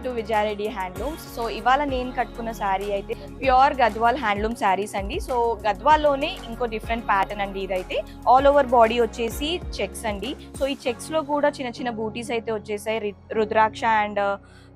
To Vijaya Reddy handlooms. So ఇవాళ నేను కట్టుకున్న శారీ అయితే ప్యూర్ గద్వాల్ హ్యాండ్లూమ్ శారీస్ అండి. సో గద్వాల్లోనే ఇంకో డిఫరెంట్ ప్యాటర్న్ అండి ఇదైతే. ఆల్ ఓవర్ బాడీ వచ్చేసి చెక్స్ అండి. సో ఈ చెక్స్లో కూడా చిన్న చిన్న బూటీస్ అయితే వచ్చేసాయి. రుద్రాక్ష అండ్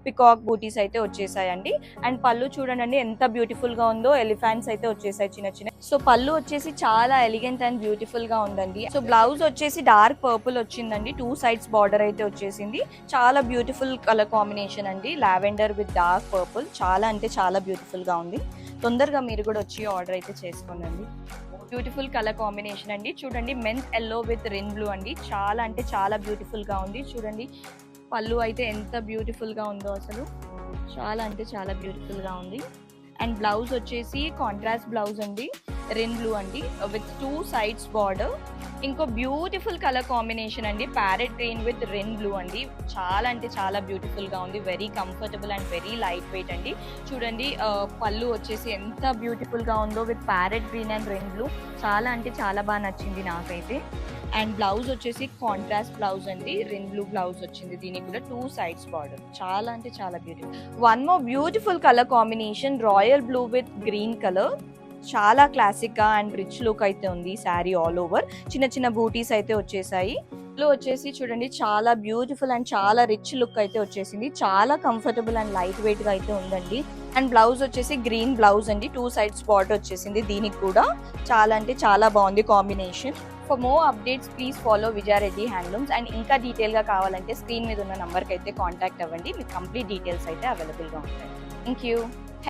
పికాక్ బూటీస్ అయితే వచ్చేసాయండి. అండ్ పళ్ళు చూడండి ఎంత బ్యూటిఫుల్ గా ఉందో, ఎలిఫెంట్స్ అయితే వచ్చేసాయి చిన్న చిన్న. సో పళ్ళు వచ్చేసి చాలా ఎలిగెంట్ అండ్ బ్యూటిఫుల్ గా ఉందండి. సో బ్లౌజ్ వచ్చేసి డార్క్ పర్పుల్ వచ్చిందండి. 2 sides బార్డర్ అయితే వచ్చేసింది. చాలా బ్యూటిఫుల్ కలర్ కాంబినేషన్ అండి, లావెండర్ విత్ డార్క్ పర్పుల్. చాలా అంటే చాలా బ్యూటిఫుల్ గా ఉంది. తొందరగా మీరు కూడా వచ్చి ఆర్డర్ అయితే చేసుకోండి. బ్యూటిఫుల్ కలర్ కాంబినేషన్ అండి. చూడండి mint yellow with rain blue అండి. చాలా అంటే చాలా బ్యూటిఫుల్ గా ఉంది. చూడండి పళ్ళు అయితే ఎంత బ్యూటిఫుల్ గా ఉందో, అసలు చాలా అంటే చాలా బ్యూటిఫుల్ గా ఉంది. అండ్ బ్లౌజ్ వచ్చేసి కాంట్రాస్ట్ బ్లౌజ్ అండి, రెయిన్ బ్లూ అండి విత్ 2 sides బార్డర్. ఇంకో బ్యూటిఫుల్ కలర్ కాంబినేషన్ అండి, parrot green with rain blue అండి. చాలా అంటే చాలా బ్యూటిఫుల్ గా ఉంది. Very comfortable and very light weight అండి. చూడండి పళ్ళు వచ్చేసి ఎంత బ్యూటిఫుల్ గా ఉందో with parrot green and rain blue. చాలా అంటే చాలా బాగా నచ్చింది నాకైతే. అండ్ బ్లౌజ్ వచ్చేసి కాంట్రాస్ట్ బ్లౌజ్ అండి, రెయిన్ బ్లూ బ్లౌజ్ వచ్చింది. దీనికి కూడా 2 sides బార్డర్. చాలా అంటే చాలా beautiful. One more beautiful colour combination, royal blue with green colour. చాలా క్లాసిక్ గా అండ్ రిచ్ లుక్ అయితే ఉంది శారీ. ఆల్ ఓవర్ చిన్న చిన్న బూటీస్ అయితే వచ్చేసాయి. లో వచ్చేసి చూడండి చాలా బ్యూటిఫుల్ అండ్ చాలా రిచ్ లుక్ అయితే వచ్చేసింది. చాలా కంఫర్టబుల్ అండ్ లైట్ వెయిట్ గా అయితే ఉందండి. అండ్ బ్లౌజ్ వచ్చేసి గ్రీన్ బ్లౌజ్ అండి, 2 sides బార్డర్ వచ్చేసింది. దీనికి కూడా చాలా అంటే చాలా బాగుంది combination. For more updates please follow Vijaya Reddy handlooms. And ఇంకా డీటెయిల్ గా కావాలంటే స్క్రీన్ మీద ఉన్న నంబర్కి అయితే కాంటాక్ట్ అవ్వండి. మీకు కంప్లీట్ డీటెయిల్స్ అయితే అవైలబుల్ గా ఉంటాయి. Thank you.